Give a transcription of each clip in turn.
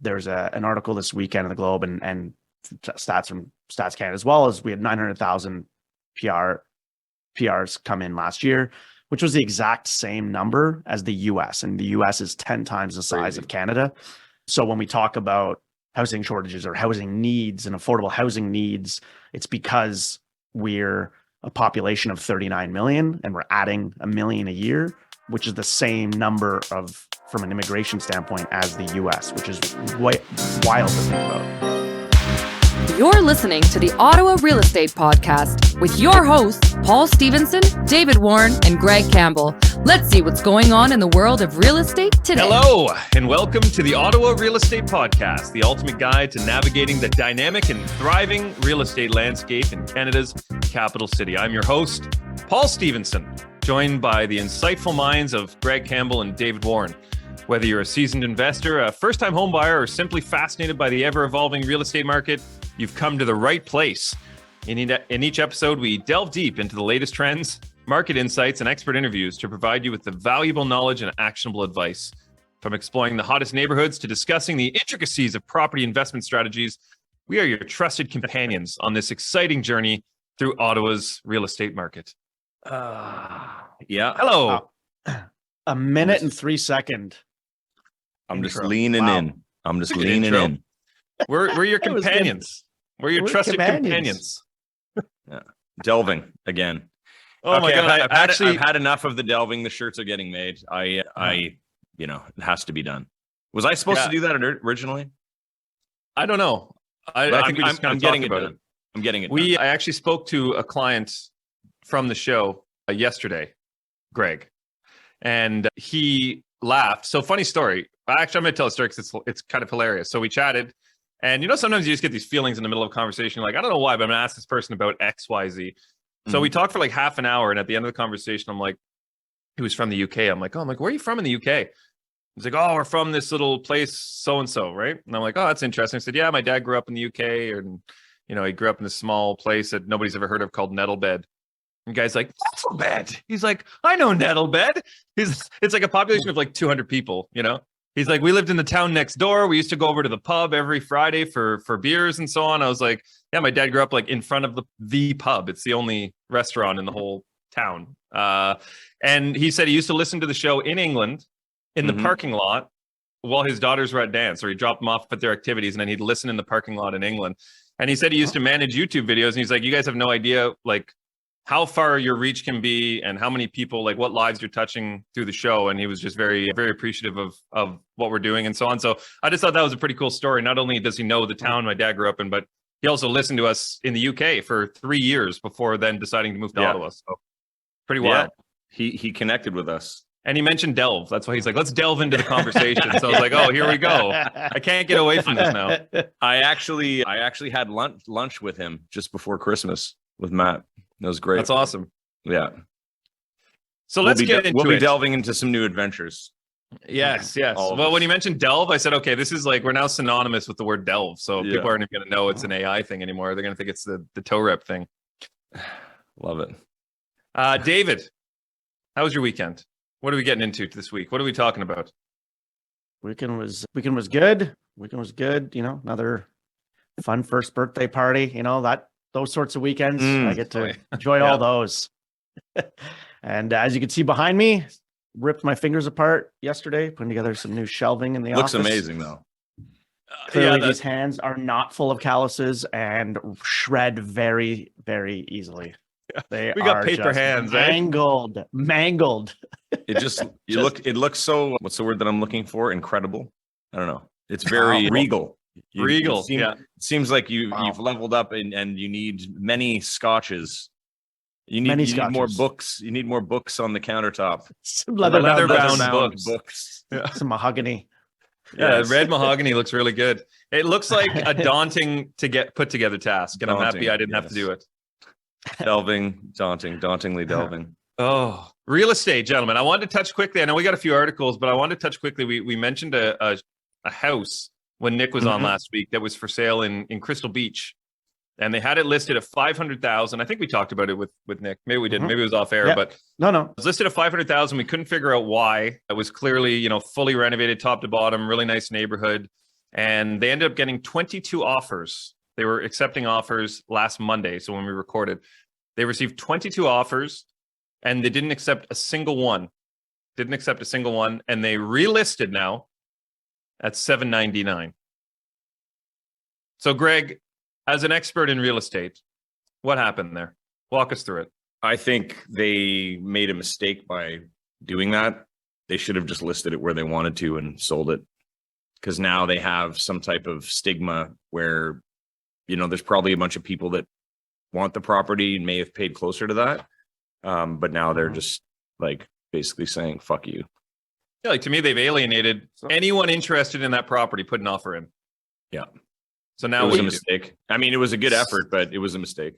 there's an article this weekend in the Globe and stats from Stats Canada as well, as we had 900,000 PRs come in last year, which was the exact same number as the US. And the US is 10 times the size of Canada. So when we talk about housing shortages or housing needs and affordable housing needs, it's because we're a population of 39 million and we're adding 1 million a year, which is the same number from an immigration standpoint as the US, which is wild to think about. You're listening to the Ottawa Real Estate Podcast with your hosts, Paul Stevenson, David Warren, and Greg Campbell. Let's see what's going on in the world of real estate today. Hello, and welcome to the Ottawa Real Estate Podcast, the ultimate guide to navigating the dynamic and thriving real estate landscape in Canada's capital city. I'm your host, Paul Stevenson, joined by the insightful minds of Greg Campbell and David Warren. Whether you're a seasoned investor, a first-time homebuyer, or simply fascinated by the ever-evolving real estate market, you've come to the right place. In each episode, we delve deep into the latest trends, market insights, and expert interviews to provide you with the valuable knowledge and actionable advice. From exploring the hottest neighborhoods to discussing the intricacies of property investment strategies, we are your trusted companions on this exciting journey through Ottawa's real estate market. Hello. A minute and 3 second. I'm just leaning in. I'm just leaning in. We're your companions. We're your trusted companions. Yeah. Delving again. Oh my God. I've had enough of the delving. The shirts are getting made. It has to be done. Was I supposed to do that originally? I don't know. I think we just kind of talked about it. I'm getting it. I actually spoke to a client from the show yesterday, Greg, and he laughed. So funny story. Actually, I'm going to tell a story because it's kind of hilarious. So we chatted, and sometimes you just get these feelings in the middle of a conversation. You're like, I don't know why, but I'm going to ask this person about X, Y, Z. So we talked for like half an hour, and at the end of the conversation, I'm like, he was from the UK. I'm like, where are you from in the UK? He's like, oh, we're from this little place, so-and-so, right? And I'm like, oh, that's interesting. I said, yeah, my dad grew up in the UK, and, he grew up in this small place that nobody's ever heard of called Nettlebed. And the guy's like, Nettlebed? He's like, I know Nettlebed. It's like a population of like 200 people, He's like, we lived in the town next door. We used to go over to the pub every Friday for beers and so on. I was like, yeah, my dad grew up like in front of the pub. It's the only restaurant in the whole town. And he said he used to listen to the show in England in the parking lot while his daughters were at dance, or he dropped them off at their activities, and then he'd listen in the parking lot in England. And he said he used to manage YouTube videos, and he's like, you guys have no idea like how far your reach can be and how many people, like what lives you're touching through the show. And he was just very, very appreciative of what we're doing and so on. So I just thought that was a pretty cool story. Not only does he know the town my dad grew up in, but he also listened to us in the UK for 3 years before then deciding to move to Ottawa. So pretty wild. He connected with us. And he mentioned delve. That's why he's like, let's delve into the conversation. So I was like, oh, here we go. I can't get away from this now. I actually had lunch with him just before Christmas with Matt. That was great. That's awesome. Yeah. So let's get into it. We'll be delving into some new adventures. Yes. Well, when you mentioned delve, I said, okay, this is like, we're now synonymous with the word delve. So people aren't even going to know it's an AI thing anymore. They're going to think it's the toe rep thing. Love it. David, how was your weekend? What are we getting into this week? What are we talking about? Weekend was good. Another fun first birthday party, those sorts of weekends. I get to enjoy all those. And as you can see behind me, ripped my fingers apart yesterday, putting together some new shelving in the office. Looks amazing though. Clearly these hands are not full of calluses and shred very, very easily. We got paper hands, mangled. It looks so, what's the word that I'm looking for? Incredible. I don't know. It's very regal. It seems like you've leveled up and you need many scotches. You need more books. You need more books on the countertop. Some leather-bound books. Yeah. Some mahogany. Yeah, red mahogany looks really good. It looks like a daunting to get put together task, and I'm happy I didn't have to do it. Dauntingly delving. Oh, real estate, gentlemen. I wanted to touch quickly. I know we got a few articles, but I wanted to touch quickly. We mentioned a house when Nick was on last week that was for sale in Crystal Beach, and they had it listed at $500,000. I think we talked about it with Nick. Maybe we didn't. Maybe it was off air, but no, it was listed at $500,000. We couldn't figure out why. It was clearly, fully renovated top to bottom, really nice neighborhood. and they ended up getting 22 offers. They were accepting offers last Monday. So when we recorded, they received 22 offers and they didn't accept a single one. And they relisted now at $799. So Greg, as an expert in real estate, what happened there? Walk us through it. I think they made a mistake by doing that. They should have just listed it where they wanted to and sold it, because now they have some type of stigma where, there's probably a bunch of people that want the property and may have paid closer to that. But now they're just like basically saying, fuck you. Yeah, like to me, they've alienated anyone interested in that property, put an offer in. Yeah. So now it was a mistake. I mean, it was a good effort, but it was a mistake.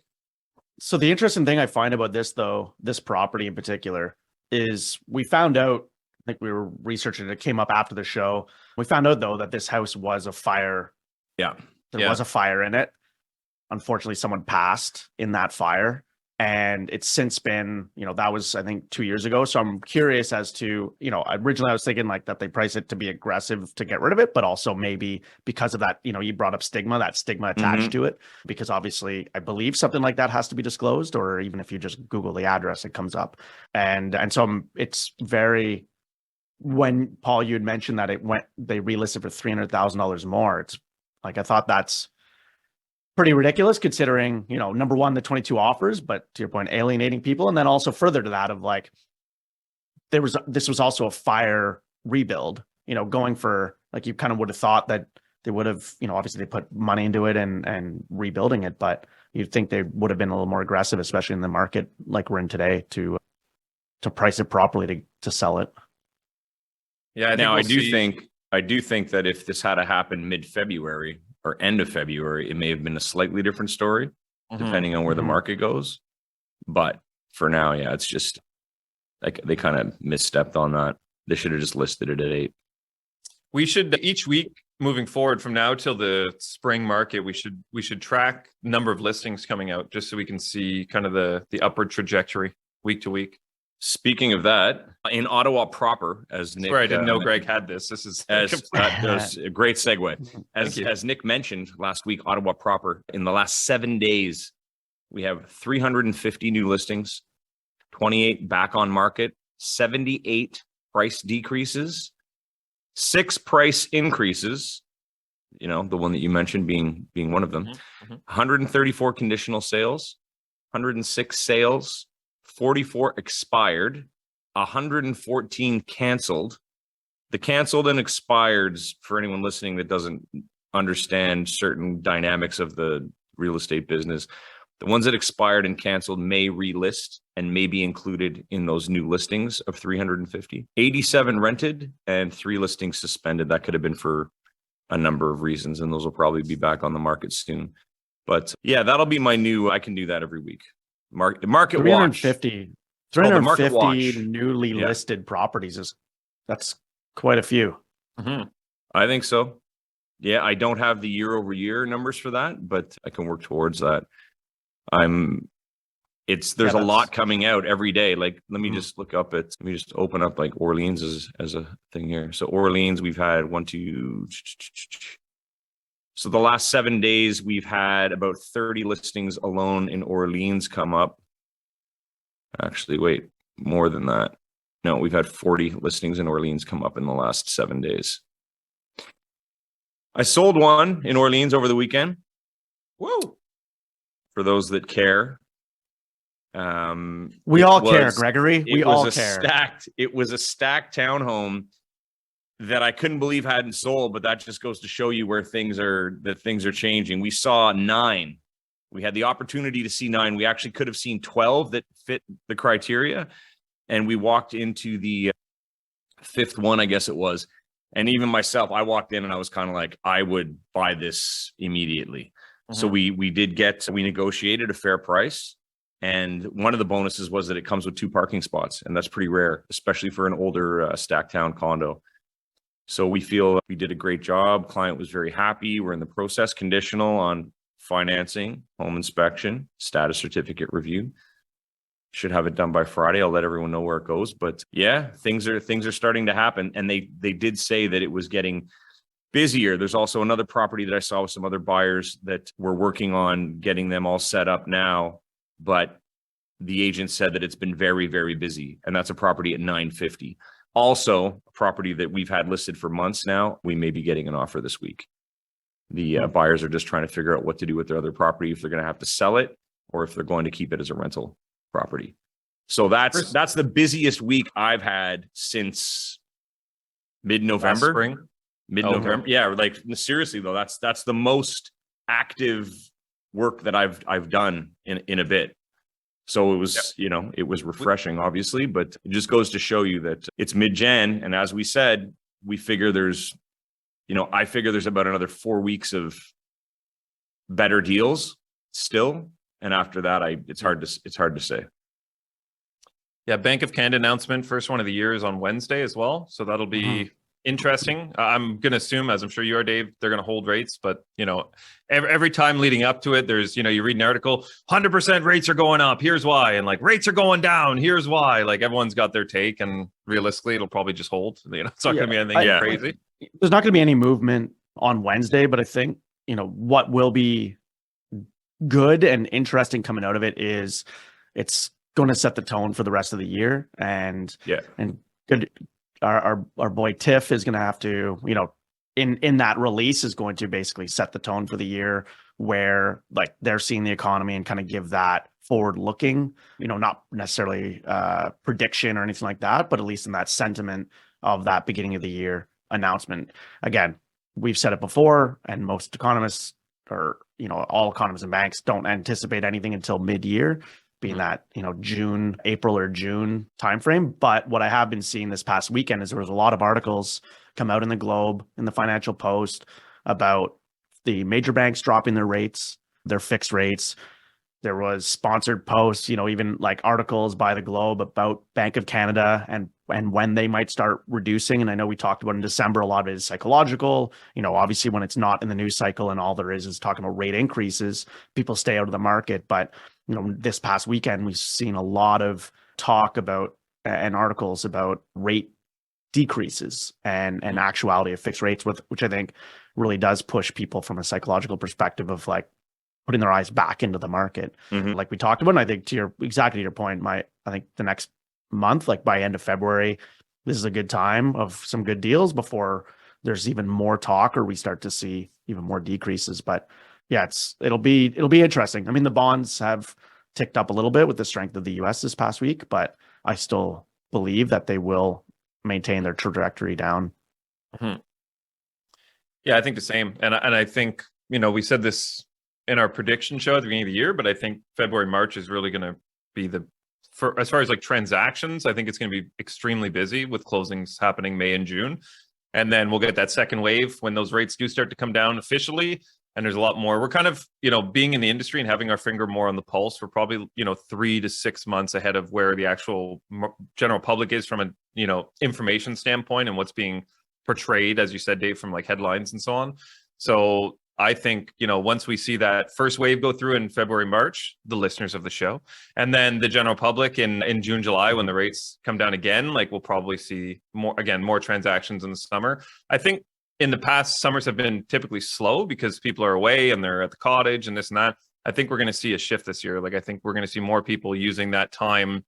So the interesting thing I find about this, though, this property in particular, is we found out, I think we were researching, it came up after the show. We found out, though, that this house was a fire. Yeah. There was a fire in it. Unfortunately, someone passed in that fire. And it's since been, that was, I think, 2 years ago. So I'm curious as to, originally I was thinking like that they price it to be aggressive to get rid of it, but also maybe because of that, you brought up that stigma attached to it, because obviously I believe something like that has to be disclosed, or even if you just Google the address, it comes up. And so it's very, when Paul, you had mentioned that they relisted for $300,000 more. It's like, I thought that's pretty ridiculous considering, number one, the 22 offers, but to your point, alienating people. And then also further to that of like, this was also a fire rebuild, going for, like, you kind of would have thought that they would have, obviously they put money into it and rebuilding it, but you'd think they would have been a little more aggressive, especially in the market like we're in today, to price it properly to sell it. Yeah. I do think that if this had to happen mid-February or end of February, it may have been a slightly different story, depending on where the market goes. But for now, yeah, it's just like they kind of misstepped on that. They should have just listed it at 8. We should each week moving forward from now till the spring market, we should track number of listings coming out, just so we can see kind of the upward trajectory week to week. Speaking of that, in Ottawa proper, as Nick, I didn't know Greg had this. This is that was a great segue. As Nick mentioned last week, Ottawa proper, in the last 7 days, we have 350 new listings, 28 back on market, 78 price decreases, 6 price increases. The one that you mentioned being one of them. 134 conditional sales, 106 sales. 44 expired, 114 canceled. The canceled and expireds, for anyone listening that doesn't understand certain dynamics of the real estate business, the ones that expired and canceled may relist and may be included in those new listings of 350. 87 rented and 3 listings suspended. That could have been for a number of reasons, and those will probably be back on the market soon. But yeah, that'll be my new, I can do that every week. Market 350 watch. Newly listed properties that's quite a few. I think so. Yeah, I don't have the year over year numbers for that, but I can work towards that. There's a lot coming out every day. Like, let me just open up like Orleans as a thing here. So Orleans, we've had 1, 2. So the last 7 days, we've had about 30 listings alone in Orleans come up. Actually, wait, more than that. No, we've had 40 listings in Orleans come up in the last 7 days. I sold one in Orleans over the weekend. Whoa. For those that care. We all care, Gregory. We all care. It was a stacked townhome that I couldn't believe hadn't sold, but that just goes to show you where things are changing. We saw 9. We had the opportunity to see 9. We actually could have seen 12 that fit the criteria. And we walked into the 5th one, I guess it was. And even myself, I walked in and I was kind of like, I would buy this immediately. So we negotiated a fair price. And one of the bonuses was that it comes with 2 parking spots. And that's pretty rare, especially for an older stacked town condo. So we feel we did a great job. Client was very happy. We're in the process, conditional on financing, home inspection, status certificate review. Should have it done by Friday. I'll let everyone know where it goes. But yeah, things are starting to happen. And they did say that it was getting busier. There's also another property that I saw with some other buyers that we're working on getting them all set up now, but the agent said that it's been very, very busy, and that's a property at 950. Also, a property that we've had listed for months now, we may be getting an offer this week. The buyers are just trying to figure out what to do with their other property, if they're going to have to sell it or if they're going to keep it as a rental property. So that's the busiest week I've had since mid-November. Spring. Mid-November. Yeah, like seriously though, that's the most active work that I've done in a bit. So it was, it was refreshing, obviously, but it just goes to show you that it's mid-Jan. And as we said, we figure I figure there's about another 4 weeks of better deals still. And after that, it's hard to say. Yeah. Bank of Canada announcement. First one of the year is on Wednesday as well. So that'll be interesting. I'm going to assume, as I'm sure you are, Dave, they're going to hold rates, but every time leading up to it, there's, you read an article, 100% rates are going up. Here's why. And like rates are going down. Here's why. Like everyone's got their take, and realistically, it'll probably just hold. It's not going to be anything crazy. There's not going to be any movement on Wednesday, but I think, what will be good and interesting coming out of it is it's going to set the tone for the rest of the year. And good. Our boy Tiff is going to have to, in that release is going to basically set the tone for the year, where like they're seeing the economy and kind of give that forward looking, not necessarily prediction or anything like that, but at least in that sentiment of that beginning of the year announcement. Again, we've said it before, and most economists or, all economists and banks don't anticipate anything until mid-year, being that, April or June timeframe. But what I have been seeing this past weekend is there was a lot of articles come out in the Globe, in the Financial Post, about the major banks dropping their rates, their fixed rates. There was sponsored posts, even like articles by the Globe about Bank of Canada and when they might start reducing. And I know we talked about in December, a lot of it is psychological. Obviously when it's not in the news cycle and all there is talking about rate increases, people stay out of the market. But, this past weekend, we've seen a lot of talk about and articles about rate decreases and actuality of fixed rates, which I think really does push people from a psychological perspective of like putting their eyes back into the market. Like we talked about, and I think exactly to your point, I think the next month, like by end of February, this is a good time of some good deals before there's even more talk or we start to see even more decreases. But yeah, it'll be interesting. I mean, the bonds have ticked up a little bit with the strength of the US this past week, but I still believe that they will maintain their trajectory down. Yeah, I think the same. And I think, we said this in our prediction show at the beginning of the year, but I think February, March is really going to be as far as like transactions, I think it's going to be extremely busy with closings happening May and June. And then we'll get that second wave when those rates do start to come down officially. And there's a lot more. We're kind of, being in the industry and having our finger more on the pulse. We're probably, 3 to 6 months ahead of where the actual general public is from a, information standpoint and what's being portrayed, as you said, Dave, from like headlines and so on. So I think, once we see that first wave go through in February, March, the listeners of the show, and then the general public in June, July, when the rates come down again, like we'll probably see more transactions in the summer. I think in the past, summers have been typically slow because people are away and they're at the cottage and this and that. I think we're going to see a shift this year. Like I think we're going to see more people using that time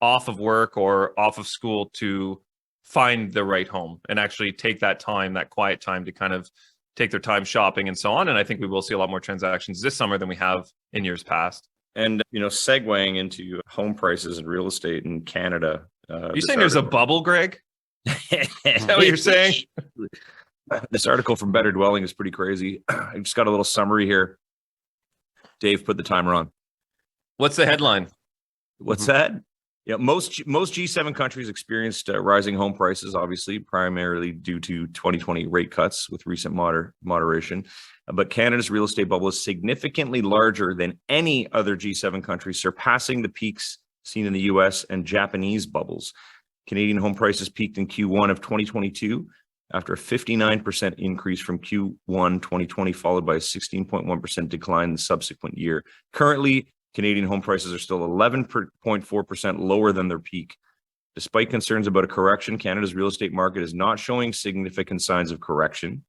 off of work or off of school to find the right home and actually take that time, that quiet time to kind of take their time shopping and so on. And I think we will see a lot more transactions this summer than we have in years past. And, segueing into home prices and real estate in Canada. Are you saying there's a bubble, Greg? Is that what you're saying? This article from Better Dwelling is pretty crazy. I just got a little summary here. Dave, put the timer on. What's the headline? What's that? Yeah, most G7 countries experienced rising home prices, obviously, primarily due to 2020 rate cuts with recent moderation. But Canada's real estate bubble is significantly larger than any other G7 country, surpassing the peaks seen in the US and Japanese bubbles. Canadian home prices peaked in Q1 of 2022 after a 59% increase from Q1 2020, followed by a 16.1% decline in the subsequent year. Currently, Canadian home prices are still 11.4% lower than their peak. Despite concerns about a correction, Canada's real estate market is not showing significant signs of correction.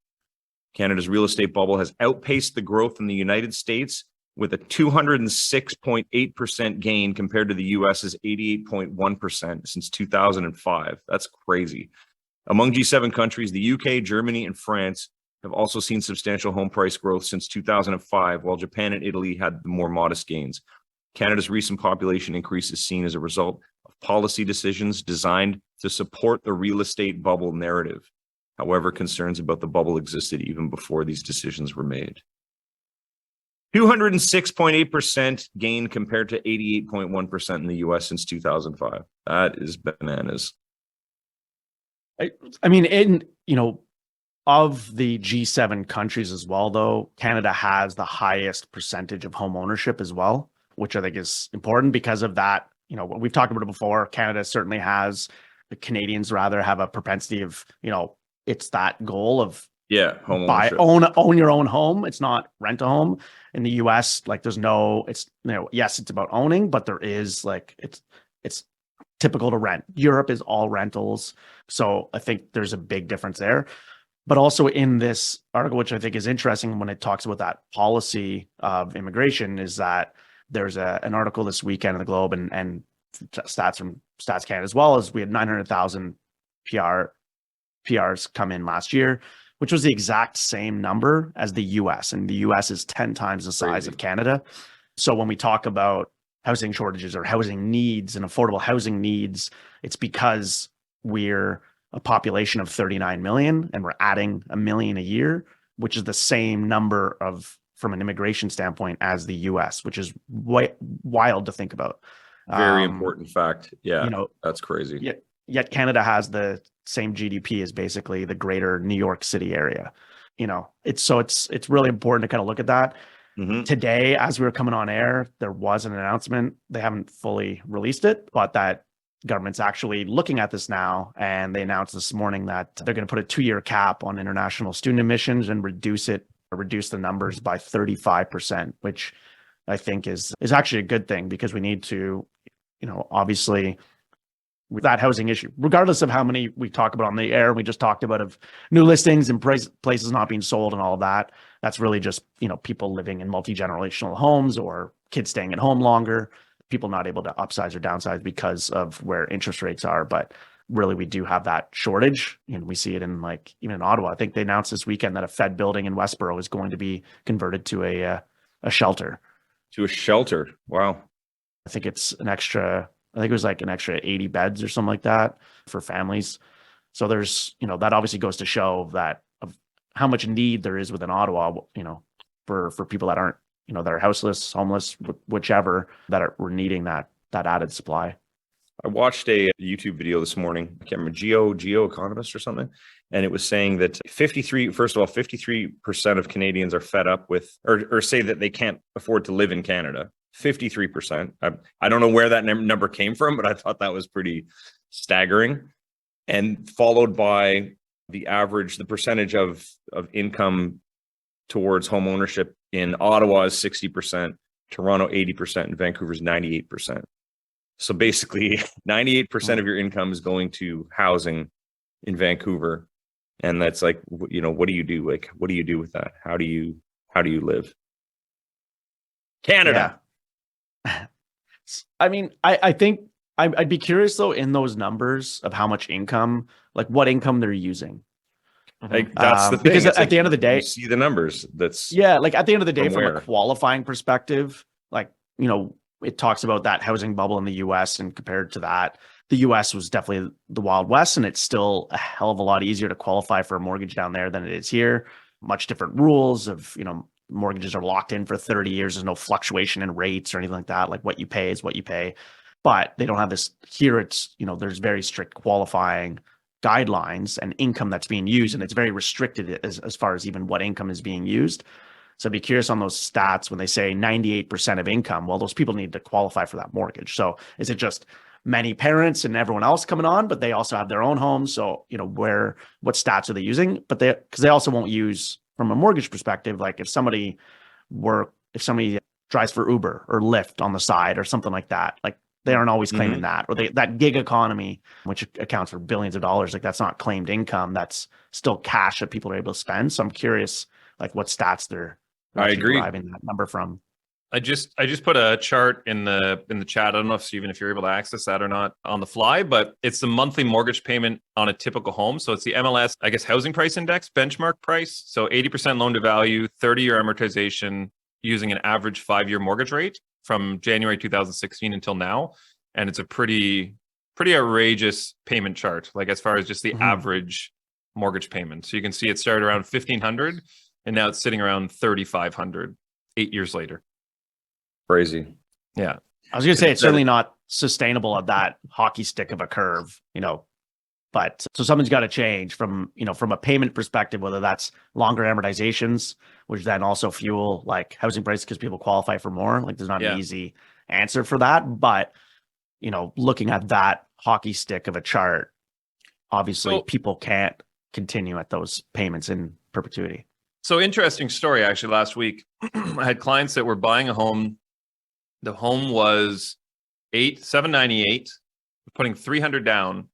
Canada's real estate bubble has outpaced the growth in the United States with a 206.8% gain compared to the US's 88.1% since 2005. That's crazy. Among G7 countries, the UK, Germany, and France have also seen substantial home price growth since 2005, while Japan and Italy had more modest gains. Canada's recent population increase is seen as a result of policy decisions designed to support the real estate bubble narrative. However, concerns about the bubble existed even before these decisions were made. 206.8% gain compared to 88.1% in the US since 2005. That is bananas. I mean, of the G7 countries as well, though, Canada has the highest percentage of home ownership as well, which I think is important because of that. We've talked about it before. Canada certainly has, the Canadians rather have a propensity of, it's that goal of home buy, ownership. own your own home. It's not rent a home. In the US, there's no, yes, it's about owning, but there is it's typical to rent. Europe is all rentals. So I think there's a big difference there. But also in this article, which I think is interesting when it talks about that policy of immigration, is that there's an article this weekend in the Globe and stats from Stats Canada as well, as we had 900,000 PRs come in last year, which was the exact same number as the US. And the US is 10 times the size of Canada. So when we talk about housing shortages or housing needs and affordable housing needs, it's because we're a population of 39 million and we're adding 1 million a year, which is the same number from an immigration standpoint as the US, which is wild to think about. Very important fact. Yeah, that's crazy. Yet Canada has the same GDP as basically the greater New York City area. It's really important to kind of look at that. Mm-hmm. Today, as we were coming on air, there was an announcement. They haven't fully released it, but that government's actually looking at this now. And they announced this morning that they're going to put a 2-year cap on international student admissions and reduce the numbers by 35%, which I think is actually a good thing, because we need to, obviously, with that housing issue, regardless of how many we talk about on the air, we just talked about of new listings and places not being sold and all of that. That's really just, people living in multi-generational homes or kids staying at home longer, people not able to upsize or downsize because of where interest rates are. But really, we do have that shortage, and we see it in even in Ottawa. I think they announced this weekend that a Fed building in Westboro is going to be converted to a shelter. To a shelter. Wow. I think it was an extra 80 beds or something like that for families. So there's, that obviously goes to show that of how much need there is within Ottawa, for people that aren't, that are houseless, homeless, whichever, we're needing that added supply. I watched a YouTube video this morning. I can't remember, Geo Economist or something. And it was saying that 53% of Canadians are fed up with, or say that they can't afford to live in Canada. 53%. I don't know where that number came from, but I thought that was pretty staggering. And followed by the percentage of income towards home ownership in Ottawa is 60%, Toronto 80%, and Vancouver's 98%. So basically 98% of your income is going to housing in Vancouver. And that's what do you do? What do you do with that? How do you live? Canada. Yeah. I mean, I think I'd be curious though, in those numbers of how much income, what income they're using. That's the thing. Because at the end of the day, you see the numbers. at the end of the day, from a qualifying perspective, it talks about that housing bubble in the US, and compared to that, the US was definitely the Wild West, and it's still a hell of a lot easier to qualify for a mortgage down there than it is here. Much different rules of, mortgages are locked in for 30 years. There's no fluctuation in rates or anything like that. What you pay is what you pay. But they don't have this here. It's, there's very strict qualifying guidelines and income that's being used. And it's very restricted as far as even what income is being used. So I'd be curious on those stats when they say 98% of income. Well, those people need to qualify for that mortgage. So is it just many parents and everyone else coming on, but they also have their own homes? So, what stats are they using? But because they also won't use, from a mortgage perspective, if somebody drives for Uber or Lyft on the side or something like that, They aren't always claiming Mhm. that, or that gig economy, which accounts for billions of dollars. Like that's not claimed income. That's still cash that people are able to spend. So I'm curious, like what stats they're I actually agree. deriving that number from. I just put a chart in the chat. I don't know if Stephen, if you're able to access that or not on the fly, but it's the monthly mortgage payment on a typical home. So it's the MLS, I guess, housing price index benchmark price. So 80% loan to value, 30-year amortization using an average 5-year mortgage rate from January 2016 until now. And it's a pretty outrageous payment chart, like as far as just the average mortgage payment. So you can see it started around 1,500 and now it's sitting around 3,500 8 years later. Crazy. Yeah. I was going to say it's certainly not sustainable at that hockey stick of a curve, but so something's got to change from a payment perspective, whether that's longer amortizations, which then also fuel like housing prices because people qualify for more. Like there's not an easy answer for that. But, looking at that hockey stick of a chart, obviously people can't continue at those payments in perpetuity. So interesting story, actually, last week, I had clients that were buying a home. The home was $798, putting $300 down.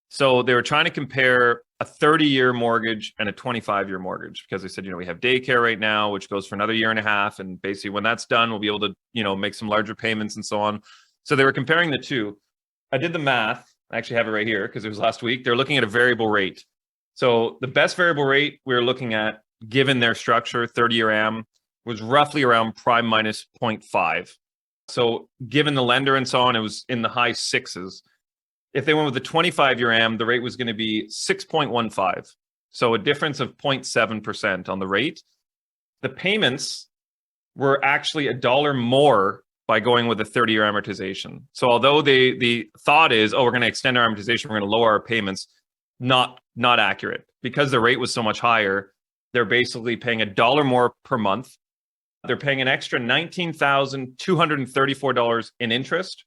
So they were trying to compare a 30-year mortgage and a 25-year mortgage because they said, we have daycare right now, which goes for another year and a half. And basically when that's done, we'll be able to, make some larger payments and so on. So they were comparing the two. I did the math. I actually have it right here because it was last week. They're looking at a variable rate. So the best variable rate we were looking at, given their structure, 30-year AM, was roughly around prime minus 0.5. So given the lender and so on, it was in the high sixes. If they went with the 25-year AM, the rate was going to be 6.15. So a difference of 0.7% on the rate. The payments were actually $1 more by going with a 30-year amortization. So although the thought is, we're going to extend our amortization, we're going to lower our payments, not accurate. Because the rate was so much higher, they're basically paying $1 more per month. They're paying an extra $19,234 in interest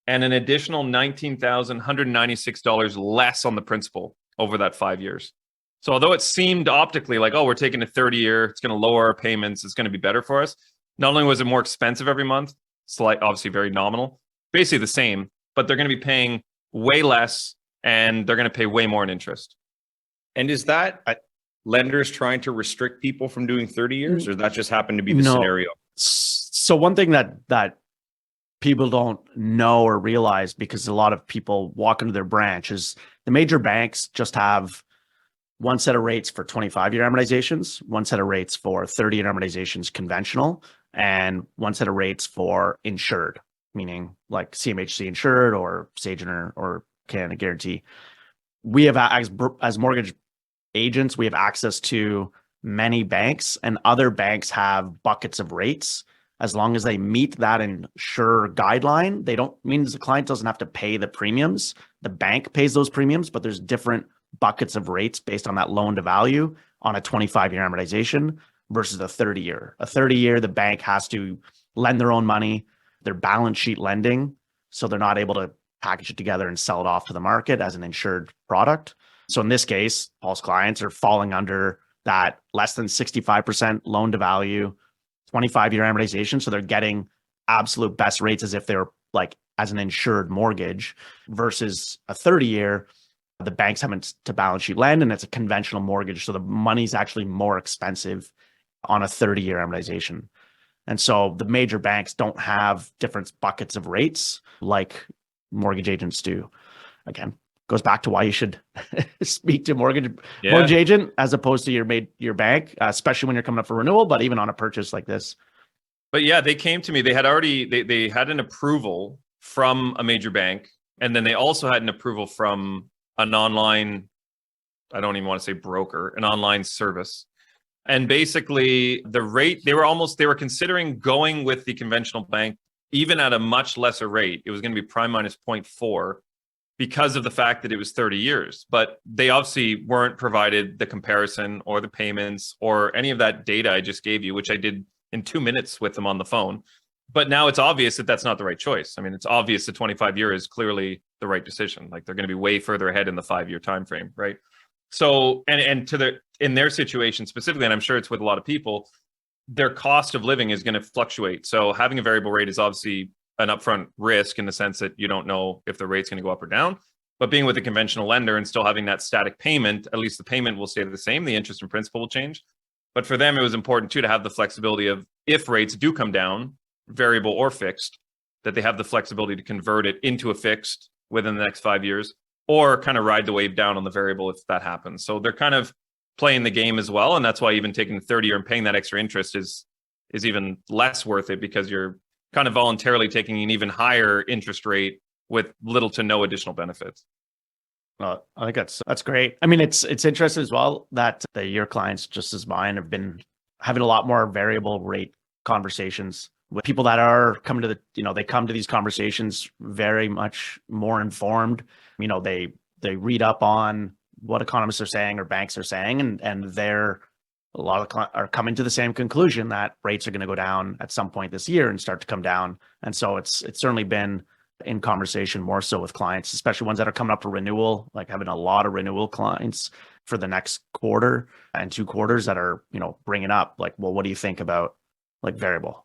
and an additional $19,196 less on the principal over that 5 years. So although it seemed optically like, we're taking a 30-year, it's going to lower our payments, it's going to be better for us. Not only was it more expensive every month, obviously very nominal, basically the same, but they're going to be paying way less and they're going to pay way more in interest. And is that lenders trying to restrict people from doing 30 years, or that just happened to be the scenario? So one thing that people don't know or realize, because a lot of people walk into their branch, is the major banks just have one set of rates for 25-year amortizations, one set of rates for 30-year amortizations conventional, and one set of rates for insured, meaning like CMHC insured or Sagent or Canada Guarantee. We have, as mortgage agents, we have access to many banks, and other banks have buckets of rates. As long as they meet that insure guideline, means the client doesn't have to pay the premiums. The bank pays those premiums, but there's different buckets of rates based on that loan to value on a 25-year amortization versus a 30-year. A 30-year, the bank has to lend their own money, their balance sheet lending, so they're not able to package it together and sell it off to the market as an insured product. So in this case, Paul's clients are falling under that less than 65% loan to value, 25-year amortization. So they're getting absolute best rates as if they were like as an insured mortgage versus a 30-year. The bank's having to balance sheet lend, and it's a conventional mortgage. So the money's actually more expensive on a 30-year amortization. And so the major banks don't have different buckets of rates like mortgage agents do. Again, goes back to why you should speak to mortgage agent as opposed to your bank, especially when you're coming up for renewal, but even on a purchase like this. But yeah, they came to me. They had they had an approval from a major bank, and then they also had an approval from an online, I don't even want to say broker, an online service. And basically the rate, they were considering going with the conventional bank, even at a much lesser rate. It was going to be prime minus 0.4 because of the fact that it was 30 years. But they obviously weren't provided the comparison or the payments or any of that data I just gave you, which I did in 2 minutes with them on the phone. But now it's obvious that that's not the right choice. I mean, it's obvious the 25-year is clearly the right decision. Like they're going to be way further ahead in the 5-year time frame, right? So, and in their situation specifically, and I'm sure it's with a lot of people, their cost of living is going to fluctuate. So having a variable rate is obviously an upfront risk in the sense that you don't know if the rate's going to go up or down. But being with a conventional lender and still having that static payment, at least the payment will stay the same. The interest and principal will change. But for them, it was important too to have the flexibility of if rates do come down, variable or fixed, that they have the flexibility to convert it into a fixed within the next 5 years, or kind of ride the wave down on the variable if that happens. So they're kind of playing the game as well. And that's why even taking the 30-year and paying that extra interest is even less worth it, because you're kind of voluntarily taking an even higher interest rate with little to no additional benefits. Well, I think that's great. I mean, it's interesting as well that your clients, just as mine, have been having a lot more variable rate conversations with people that are coming to they come to these conversations very much more informed. They read up on what economists are saying or banks are saying, and they're a lot of are coming to the same conclusion that rates are going to go down at some point this year and start to come down. And so it's certainly been in conversation more so with clients, especially ones that are coming up for renewal, like having a lot of renewal clients for the next quarter and 2 quarters that are, bringing up like, well, what do you think about like variable?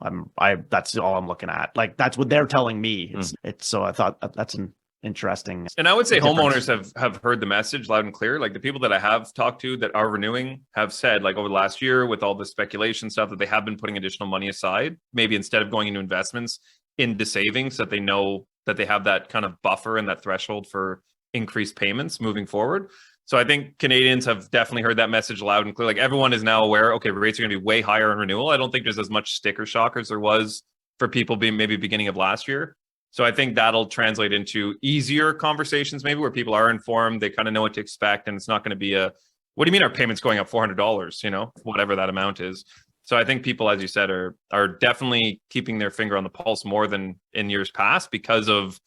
That's all I'm looking at. Like, that's what they're telling me. So I thought that's an interesting. And I would say homeowners have heard the message loud and clear. Like the people that I have talked to that are renewing have said, like over the last year with all the speculation stuff, that they have been putting additional money aside, maybe instead of going into investments, into savings, that they know that they have that kind of buffer and that threshold for increased payments moving forward. So I think Canadians have definitely heard that message loud and clear. Like everyone is now aware, okay, rates are going to be way higher in renewal. I don't think there's as much sticker shock as there was for people being maybe beginning of last year. So I think that'll translate into easier conversations, maybe where people are informed, they kind of know what to expect, and it's not going to be what do you mean our payment's going up $400, whatever that amount is. So I think people, as you said, are definitely keeping their finger on the pulse more than in years past because of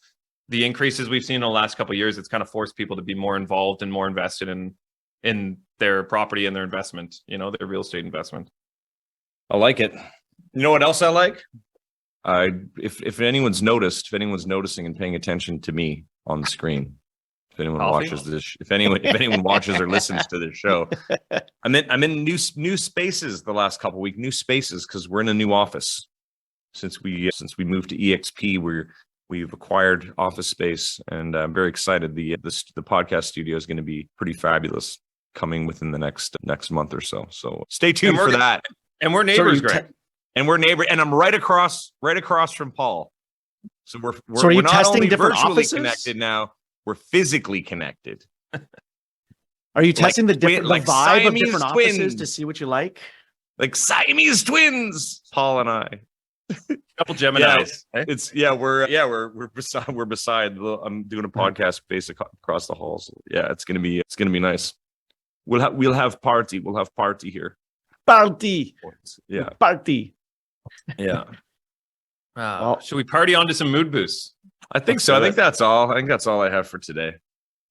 the increases we've seen in the last couple of years. It's kind of forced people to be more involved and more invested in their property and their investment, their real estate investment. I like it. You know what else I like? If anyone's noticing and paying attention to me on the screen, if anyone watches this, if anyone watches or listens to this show, I'm in new spaces the last couple of weeks, new spaces, because we're in a new office since we moved to EXP. We've acquired office space, and I'm very excited. The podcast studio is going to be pretty fabulous coming within the next month or so. So stay tuned for that. And we're neighbors, Greg. And I'm right across from Paul. So we're are you not testing only different virtually offices? Connected now, we're physically connected. Are you testing the vibe of different offices twins, to see what you like? like Siamese twins? Paul and I. Couple Geminis. We're beside. I'm doing a podcast based across the hall. So yeah, it's gonna be nice. We'll have party. We'll have party here. Party. Yeah. Party. Yeah. Well, should we party on to some mood boosts? I think so. I think that's all. I think that's all I have for today.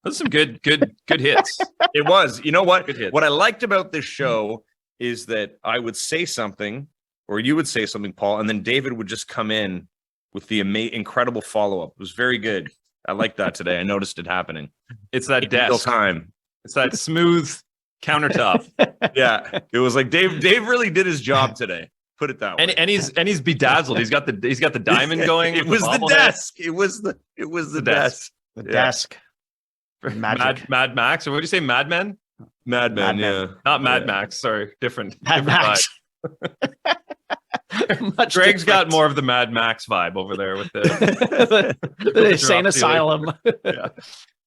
Those are some good hits. It was. You know what? Good hits. What I liked about this show is that I would say something, or you would say something, Paul, and then David would just come in with the incredible follow-up. It was very good. I like that today. I noticed it happening. It's that In real desk. time. It's that smooth countertop. Yeah. It was like Dave really did his job today. Put it that way. And he's bedazzled. He's got the diamond going. It with was the bobblehead. desk. It was the desk. The Yeah. desk. Magic. Mad Max, or what did you say? Mad Men? Mad Men, yeah. Not Mad Max. Sorry, different. Mad different Max. vibe. Greg's got more of the Mad Max vibe over there with the the insane asylum.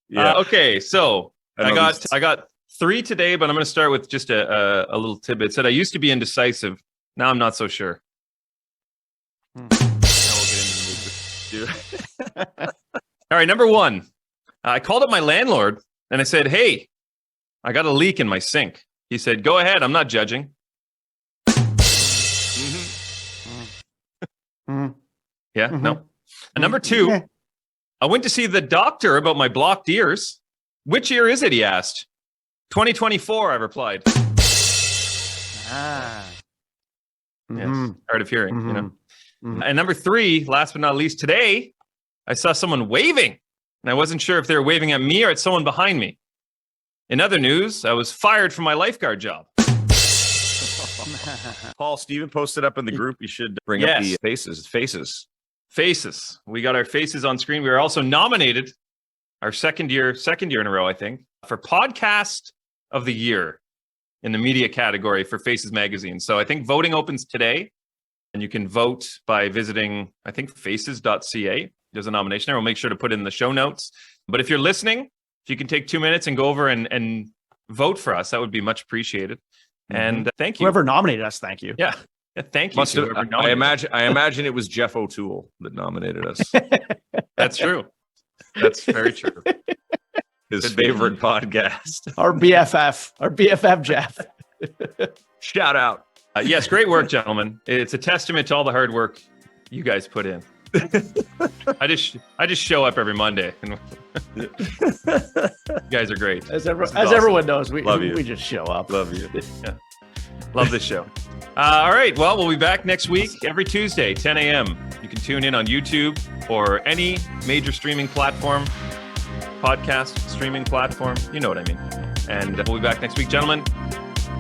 Yeah. Okay, so I know got 3 today, but I'm going to start with just a little tidbit. It said I used to be indecisive. Now I'm not so sure. Now we'll get into the movie. All right, number 1. I called up my landlord and I said, "Hey, I got a leak in my sink." He said, "Go ahead. I'm not judging." Yeah, no. And number 2, I went to see the doctor about my blocked ears. "Which ear is it?" he asked. 2024, I replied. Yes, hard of hearing, you know. And number 3, last but not least, today, I saw someone waving, and I wasn't sure if they were waving at me or at someone behind me. In other news, I was fired from my lifeguard job. Paul, Steven posted up in the group. You should bring up the faces. Faces. We got our faces on screen. We were also nominated our second year in a row, I think, for Podcast of the Year in the media category for Faces Magazine. So I think voting opens today, and you can vote by visiting, I think, faces.ca. There's a nomination there. We'll make sure to put it in the show notes. But if you're listening, if you can take 2 minutes and go over and vote for us, that would be much appreciated. And thank you. Whoever nominated us, thank you. Yeah. Thank you. To whoever I nominated us. imagine it was Jeff O'Toole that nominated us. That's true. That's very true. His favorite podcast. Our BFF, Jeff. Shout out. Yes, great work, gentlemen. It's a testament to all the hard work you guys put in. I just show up every Monday. You guys are great. As everyone knows, we just show up. Love you. Yeah. Love this show. All right. Well, we'll be back next week, every Tuesday, 10 a.m. You can tune in on YouTube or any major streaming platform, podcast streaming platform. You know what I mean. And we'll be back next week, gentlemen.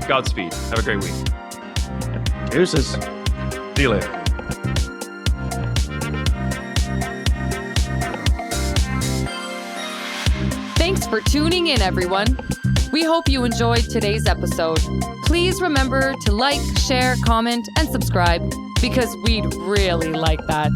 Godspeed. Have a great week. Deuces. See you later. Thanks for tuning in, everyone. We hope you enjoyed today's episode. Please remember to like, share, comment, and subscribe because we'd really like that.